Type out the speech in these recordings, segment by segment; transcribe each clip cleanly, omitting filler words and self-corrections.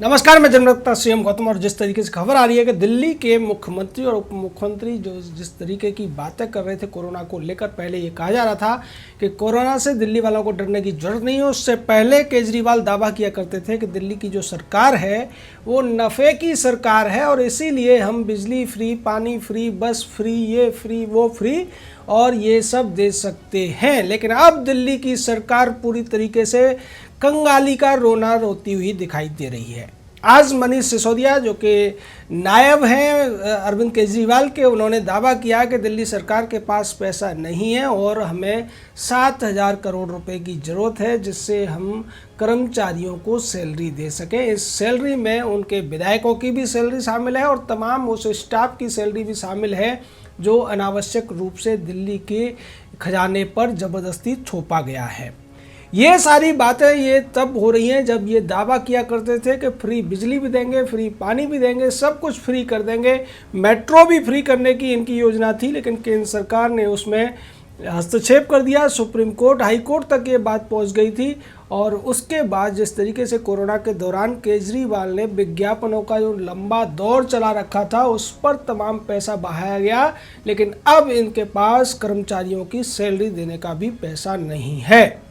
नमस्कार, मैं जनरत्ता सीएम गौतम। और जिस तरीके से खबर आ रही है कि दिल्ली के मुख्यमंत्री और उप मुख्यमंत्री जो जिस तरीके की बातें कर रहे थे कोरोना को लेकर, पहले ये कहा जा रहा था कि कोरोना से दिल्ली वालों को डरने की जरूरत नहीं है। उससे पहले केजरीवाल दावा किया करते थे कि दिल्ली की जो सरकार है वो नफ़े की सरकार है और इसीलिए हम बिजली फ्री, पानी फ्री, बस फ्री, ये फ्री, वो फ्री और ये सब दे सकते हैं। लेकिन अब दिल्ली की सरकार पूरी तरीके से कंगाली का रोना रोती हुई दिखाई दे रही है। आज मनीष सिसोदिया जो कि नायब हैं अरविंद केजरीवाल के, उन्होंने दावा किया कि दिल्ली सरकार के पास पैसा नहीं है और हमें 7,000 करोड़ रुपए की ज़रूरत है जिससे हम कर्मचारियों को सैलरी दे सकें। इस सैलरी में उनके विधायकों की भी सैलरी शामिल है और तमाम उस स्टाफ की सैलरी भी शामिल है जो अनावश्यक रूप से दिल्ली के खजाने पर ज़बरदस्ती थोपा गया है। ये सारी बातें ये तब हो रही हैं जब ये दावा किया करते थे कि फ्री बिजली भी देंगे, फ्री पानी भी देंगे, सब कुछ फ्री कर देंगे। मेट्रो भी फ्री करने की इनकी योजना थी, लेकिन केंद्र सरकार ने उसमें हस्तक्षेप कर दिया। सुप्रीम कोर्ट, हाई कोर्ट तक ये बात पहुंच गई थी। और उसके बाद जिस तरीके से कोरोना के दौरान केजरीवाल ने विज्ञापनों का जो लंबा दौर चला रखा था उस पर तमाम पैसा बहाया गया, लेकिन अब इनके पास कर्मचारियों की सैलरी देने का भी पैसा नहीं है।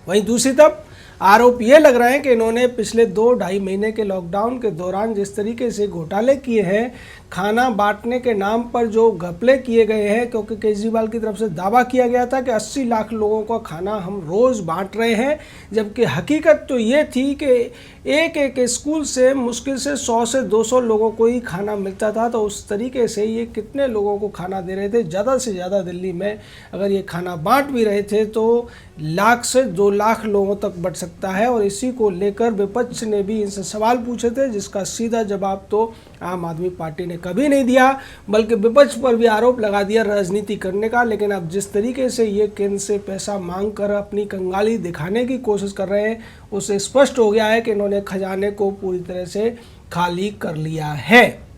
वहीं दूसरी तरफ आरोप ये लग रहे हैं कि इन्होंने पिछले 2-2.5 महीने के लॉकडाउन के दौरान जिस तरीके से घोटाले किए हैं, खाना बांटने के नाम पर जो घपले किए गए हैं, क्योंकि केजरीवाल की तरफ से दावा किया गया था कि 80 लाख लोगों का खाना हम रोज़ बांट रहे हैं, जबकि हकीकत तो ये थी कि एक एक स्कूल से मुश्किल से 100 से 200 लोगों को ही खाना मिलता था। तो उस तरीके से ये कितने लोगों को खाना दे रहे थे? ज़्यादा से ज़्यादा दिल्ली में अगर ये खाना बांट भी रहे थे तो लाख से 2 लाख लोगों तक बढ़ सकता है। और इसी को लेकर विपक्ष ने भी इनसे सवाल पूछे थे, जिसका सीधा जवाब तो आम आदमी पार्टी ने कभी नहीं दिया, बल्कि विपक्ष पर भी आरोप लगा दिया राजनीति करने का। लेकिन अब जिस तरीके से ये केंद्र से पैसा मांग कर अपनी कंगाली दिखाने की कोशिश कर रहे हैं, उससे स्पष्ट हो गया है कि इन्होंने खजाने को पूरी तरह से खाली कर लिया है।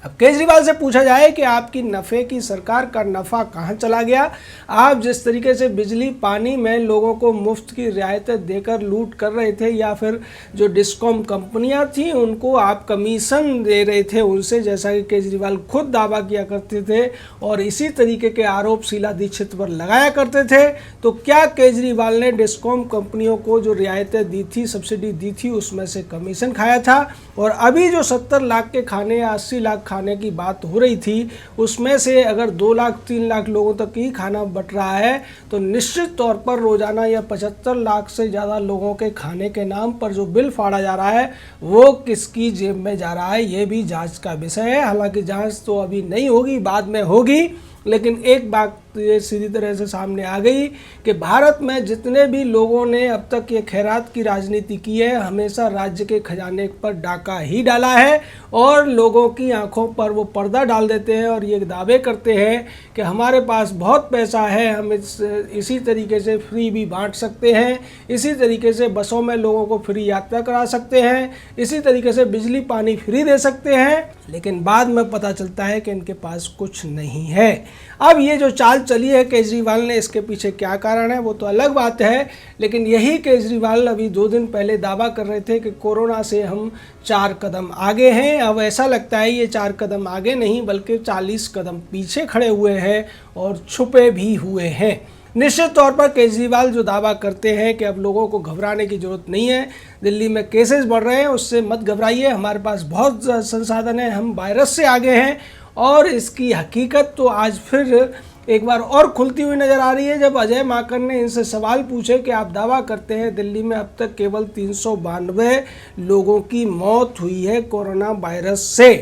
अब केजरीवाल से पूछा जाए कि आपकी नफ़े की सरकार का नफ़ा कहाँ चला गया? आप जिस तरीके से बिजली पानी में लोगों को मुफ्त की रियायतें देकर लूट कर रहे थे, या फिर जो डिस्कॉम कंपनियां थी उनको आप कमीशन दे रहे थे उनसे, जैसा कि केजरीवाल खुद दावा किया करते थे और इसी तरीके के आरोप शीला दीक्षित पर लगाया करते थे, तो क्या केजरीवाल ने डिस्कॉम कंपनियों को जो रियायतें दी थी, सब्सिडी दी थी, उसमें से कमीशन खाया था? और अभी जो 70 लाख के खाने या 80 लाख खाने की बात हो रही थी, उसमें से अगर 2 लाख 3 लाख लोगों तक ही खाना बट रहा है तो निश्चित तौर पर रोजाना या 75 लाख से ज़्यादा लोगों के खाने के नाम पर जो बिल फाड़ा जा रहा है वो किसकी जेब में जा रहा है, ये भी जांच का विषय है। हालांकि जांच तो अभी नहीं होगी, बाद में होगी, लेकिन एक बात ये सीधी तरह से सामने आ गई कि भारत में जितने भी लोगों ने अब तक ये खैरात की राजनीति की है, हमेशा राज्य के खजाने पर डाका ही डाला है और लोगों की आंखों पर वो पर्दा डाल देते हैं और ये दावे करते हैं कि हमारे पास बहुत पैसा है, हम इसी तरीके से फ्री भी बांट सकते हैं, इसी तरीके से बसों में लोगों को फ्री यात्रा करा सकते हैं, इसी तरीके से बिजली पानी फ्री दे सकते हैं। लेकिन बाद में पता चलता है कि इनके पास कुछ नहीं है। अब ये जो चाल चली है केजरीवाल ने, इसके पीछे क्या कारण है वो तो अलग बात है, लेकिन यही केजरीवाल अभी 2 दिन पहले दावा कर रहे थे कि कोरोना से हम 4 कदम आगे हैं। अब ऐसा लगता है ये 4 कदम आगे नहीं बल्कि 40 कदम पीछे खड़े हुए हैं और छुपे भी हुए हैं। निश्चित तौर पर केजरीवाल जो दावा करते हैं कि अब लोगों को घबराने की ज़रूरत नहीं है, दिल्ली में केसेस बढ़ रहे हैं, उससे मत घबराइए, हमारे पास बहुत संसाधन है, हम वायरस से आगे हैं। और इसकी हकीकत तो आज फिर एक बार और खुलती हुई नज़र आ रही है जब अजय माकन ने इनसे सवाल पूछे कि आप दावा करते हैं दिल्ली में अब तक केवल 392 लोगों की मौत हुई है कोरोना वायरस से,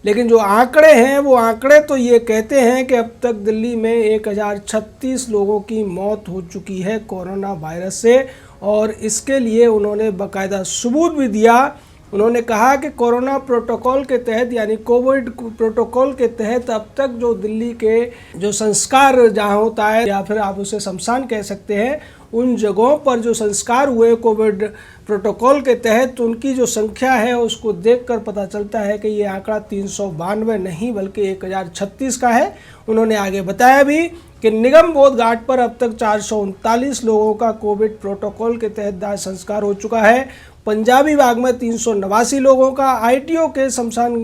लेकिन जो आंकड़े हैं वो आंकड़े तो ये कहते हैं कि अब तक दिल्ली में 1036 लोगों की मौत हो चुकी है कोरोना वायरस से। और इसके लिए उन्होंने बाकायदा सबूत भी दिया। उन्होंने कहा कि कोरोना प्रोटोकॉल के तहत, यानी कोविड प्रोटोकॉल के तहत अब तक जो दिल्ली के जो संस्कार जहाँ होता है या फिर आप उसे शमशान कह सकते हैं, उन जगहों पर जो संस्कार हुए कोविड प्रोटोकॉल के तहत, उनकी जो संख्या है उसको देखकर पता चलता है कि ये आंकड़ा 392 नहीं बल्कि 1036 का है। उन्होंने आगे बताया भी कि निगम बोध घाट पर अब तक 439 लोगों का कोविड प्रोटोकॉल के तहत दाह संस्कार हो चुका है। पंजाबी बाग में 389 लोगों का, ITO के शमशान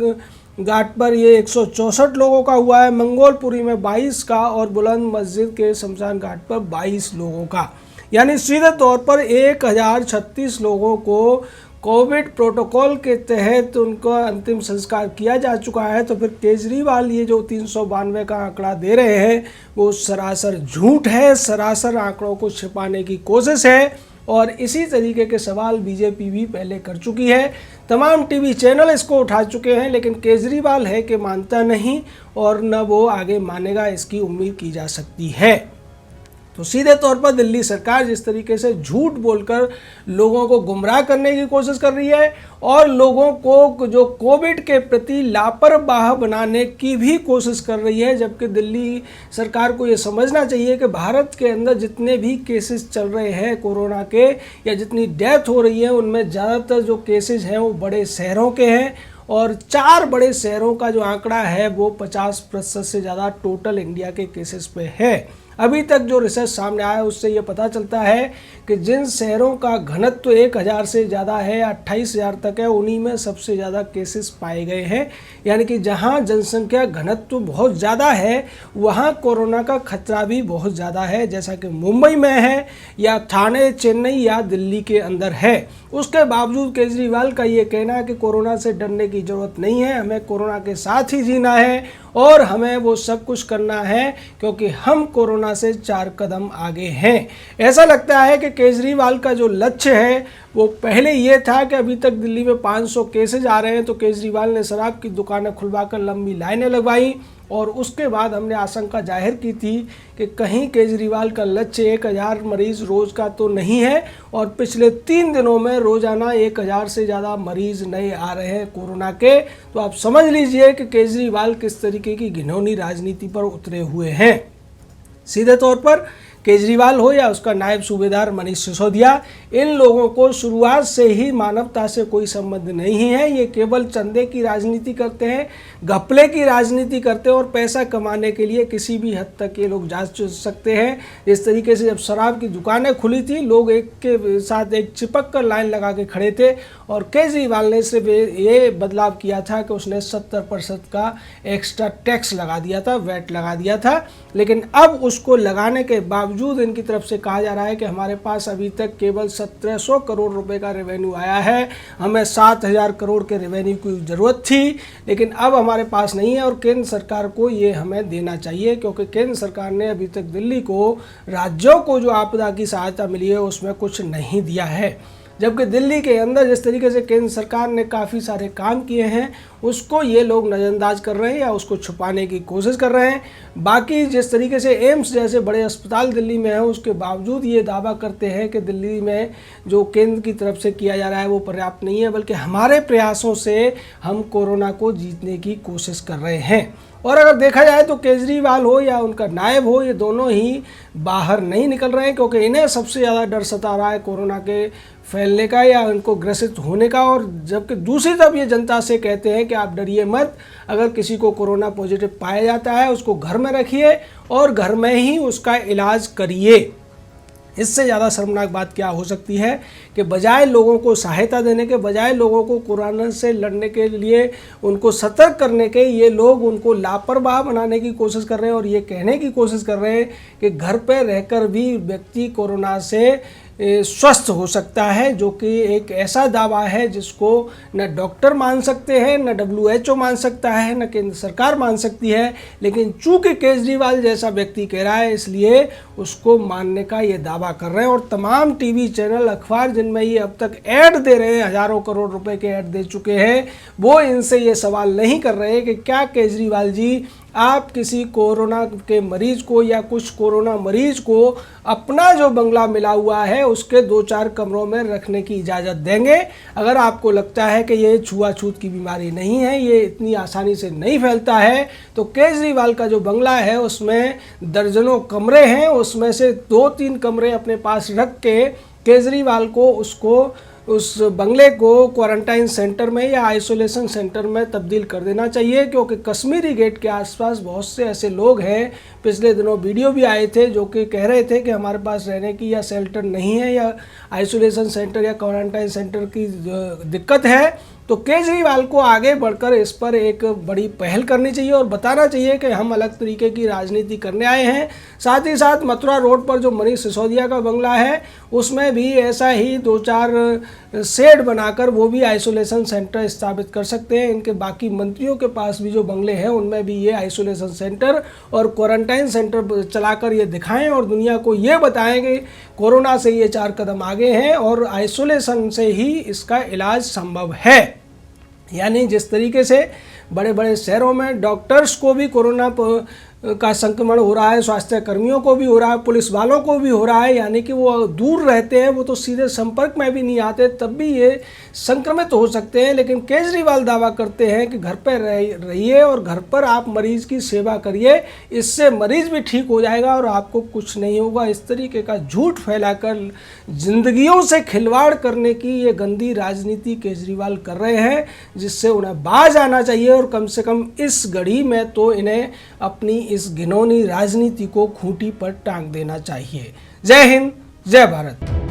घाट पर ये 164 लोगों का हुआ है, मंगोलपुरी में 22 का और बुलंद मस्जिद के शमशान घाट पर 22 लोगों का। यानी सीधे तौर पर 1036 लोगों को कोविड प्रोटोकॉल के तहत उनका अंतिम संस्कार किया जा चुका है। तो फिर केजरीवाल ये जो 392 का आंकड़ा दे रहे हैं वो सरासर झूठ है, सरासर आंकड़ों को छिपाने की कोशिश है। और इसी तरीके के सवाल बीजेपी भी पहले कर चुकी है, तमाम टीवी चैनल इसको उठा चुके हैं, लेकिन केजरीवाल है कि मानता नहीं और न वो आगे मानेगा, इसकी उम्मीद की जा सकती है। तो सीधे तौर पर दिल्ली सरकार जिस तरीके से झूठ बोलकर लोगों को गुमराह करने की कोशिश कर रही है और लोगों को जो कोविड के प्रति लापरवाह बनाने की भी कोशिश कर रही है, जबकि दिल्ली सरकार को ये समझना चाहिए कि भारत के अंदर जितने भी केसेस चल रहे हैं कोरोना के या जितनी डेथ हो रही है उनमें ज़्यादातर जो केसेस हैं वो बड़े शहरों के हैं और 4 बड़े शहरों का जो आंकड़ा है वो 50% से ज़्यादा टोटल इंडिया के केसेस पे है। अभी तक जो रिसर्च सामने आया है उससे ये पता चलता है कि जिन शहरों का घनत्व 1000 से ज़्यादा है, 28,000 तक है, उन्हीं में सबसे ज़्यादा केसेस पाए गए हैं। यानी कि जहां जनसंख्या घनत्व बहुत ज़्यादा है वहां कोरोना का खतरा भी बहुत ज़्यादा है, जैसा कि मुंबई में है या ठाणे, चेन्नई या दिल्ली के अंदर है। उसके बावजूद केजरीवाल का ये कहना है कि कोरोना से डरने की ज़रूरत नहीं है, हमें कोरोना के साथ ही जीना है और हमें वो सब कुछ करना है क्योंकि हम कोरोना से 4 कदम आगे हैं। ऐसा लगता है कि केजरीवाल का जो लक्ष्य है वो पहले ये था कि अभी तक दिल्ली में 500 केसेज आ रहे हैं तो केजरीवाल ने शराब की दुकानें खुलवाकर लंबी लाइनें लगवाई और उसके बाद हमने आशंका जाहिर की थी कि कहीं केजरीवाल का लक्ष्य 1000 मरीज़ रोज़ का तो नहीं है और पिछले 3 दिनों में रोज़ाना 1000 से ज़्यादा मरीज़ नए आ रहे हैं कोरोना के। तो आप समझ लीजिए कि केजरीवाल किस तरीके की घिनौनी राजनीति पर उतरे हुए हैं। सीधे तौर पर केजरीवाल हो या उसका नायब सूबेदार मनीष सिसोदिया, इन लोगों को शुरुआत से ही मानवता से कोई संबंध नहीं है। ये केवल चंदे की राजनीति करते हैं, घपले की राजनीति करते हैं और पैसा कमाने के लिए किसी भी हद तक ये लोग जा सकते हैं। इस तरीके से जब शराब की दुकानें खुली थी लोग एक के साथ एक चिपक कर लाइन लगा के खड़े थे और केजरीवाल ने सिर्फ ये बदलाव किया था कि उसने 70% का एक्स्ट्रा टैक्स लगा दिया था, वैट लगा दिया था। लेकिन अब उसको लगाने के बावजूद इनकी तरफ से कहा जा रहा है कि हमारे पास अभी तक केवल 1700 करोड़ रुपए का रेवेन्यू आया है, हमें 7000 करोड़ के रेवेन्यू की ज़रूरत थी लेकिन अब हमारे पास नहीं है और केंद्र सरकार को ये हमें देना चाहिए क्योंकि केंद्र सरकार ने अभी तक दिल्ली को, राज्यों को जो आपदा की सहायता मिली है उसमें कुछ नहीं दिया है। जबकि दिल्ली के अंदर जिस तरीके से केंद्र सरकार ने काफ़ी सारे काम किए हैं उसको ये लोग नज़रअंदाज कर रहे हैं या उसको छुपाने की कोशिश कर रहे हैं। बाकी जिस तरीके से एम्स जैसे बड़े अस्पताल दिल्ली में है उसके बावजूद ये दावा करते हैं कि दिल्ली में जो केंद्र की तरफ से किया जा रहा है वो पर्याप्त नहीं है, बल्कि हमारे प्रयासों से हम कोरोना को जीतने की कोशिश कर रहे हैं। और अगर देखा जाए तो केजरीवाल हो या उनका नायब हो, ये दोनों ही बाहर नहीं निकल रहे हैं क्योंकि इन्हें सबसे ज़्यादा डर सता रहा है कोरोना के फैलने का या उनको ग्रसित होने का। और जबकि दूसरी तरफ ये जनता से कहते हैं कि आप डरिए मत, अगर किसी को कोरोना पॉजिटिव पाया जाता है उसको घर में रखिए और घर में ही उसका इलाज करिए। इससे ज़्यादा शर्मनाक बात क्या हो सकती है कि बजाय लोगों को सहायता देने के, बजाय लोगों को कोरोना से लड़ने के लिए उनको सतर्क करने के, ये लोग उनको लापरवाह बनाने की कोशिश कर रहे हैं और ये कहने की कोशिश कर रहे हैं कि घर पर रहकर भी व्यक्ति कोरोना से स्वस्थ हो सकता है, जो कि एक ऐसा दावा है जिसको न डॉक्टर मान सकते हैं, न WHO मान सकता है, न केंद्र सरकार मान सकती है। लेकिन चूंकि केजरीवाल जैसा व्यक्ति कह रहा है इसलिए उसको मानने का ये दावा कर रहे हैं। और तमाम टीवी चैनल, अखबार जिनमें ये अब तक ऐड दे रहे हैं, हज़ारों करोड़ रुपए के ऐड दे चुके हैं, वो इनसे ये सवाल नहीं कर रहे कि क्या केजरीवाल जी आप किसी कोरोना के मरीज को या कुछ कोरोना मरीज को अपना जो बंगला मिला हुआ है उसके 2-4 कमरों में रखने की इजाज़त देंगे। अगर आपको लगता है कि ये छुआछूत की बीमारी नहीं है, ये इतनी आसानी से नहीं फैलता है, तो केजरीवाल का जो बंगला है उसमें दर्जनों कमरे हैं, उसमें से 2-3 कमरे अपने पास रख के केजरीवाल को उस बंगले को क्वारंटाइन सेंटर में या आइसोलेशन सेंटर में तब्दील कर देना चाहिए। क्योंकि कश्मीरी गेट के आसपास बहुत से ऐसे लोग हैं, पिछले दिनों वीडियो भी आए थे, जो कि कह रहे थे कि हमारे पास रहने की या शेल्टर नहीं है या आइसोलेशन सेंटर या क्वारंटाइन सेंटर की दिक्कत है। तो केजरीवाल को आगे बढ़कर इस पर एक बड़ी पहल करनी चाहिए और बताना चाहिए कि हम अलग तरीके की राजनीति करने आए हैं। साथ ही साथ मथुरा रोड पर जो मनीष सिसोदिया का बंगला है उसमें भी ऐसा ही 2-4 शेड बनाकर वो भी आइसोलेशन सेंटर स्थापित कर सकते हैं। इनके बाकी मंत्रियों के पास भी जो बंगले हैं उनमें भी ये आइसोलेशन सेंटर और क्वारंटाइन सेंटर चलाकर ये दिखाएं और दुनिया को ये बताएं कि कोरोना से ये 4 कदम आगे हैं और आइसोलेशन से ही इसका इलाज संभव है। यानी जिस तरीके से बड़े बड़े शहरों में डॉक्टर्स को भी कोरोना का संक्रमण हो रहा है, स्वास्थ्य कर्मियों को भी हो रहा है, पुलिस वालों को भी हो रहा है, यानी कि वो दूर रहते हैं, वो तो सीधे संपर्क में भी नहीं आते, तब भी ये संक्रमित हो सकते हैं। लेकिन केजरीवाल दावा करते हैं कि घर पर रहिए और घर पर आप मरीज की सेवा करिए, इससे मरीज भी ठीक हो जाएगा और आपको कुछ नहीं होगा। इस तरीके का झूठ फैलाकर जिंदगियों से खिलवाड़ करने की ये गंदी राजनीति केजरीवाल कर रहे हैं, जिससे उन्हें बाज आना चाहिए और कम से कम इस घड़ी में तो इन्हें अपनी इस घिनौनी राजनीति को खूंटी पर टांग देना चाहिए। जय हिंद, जय भारत।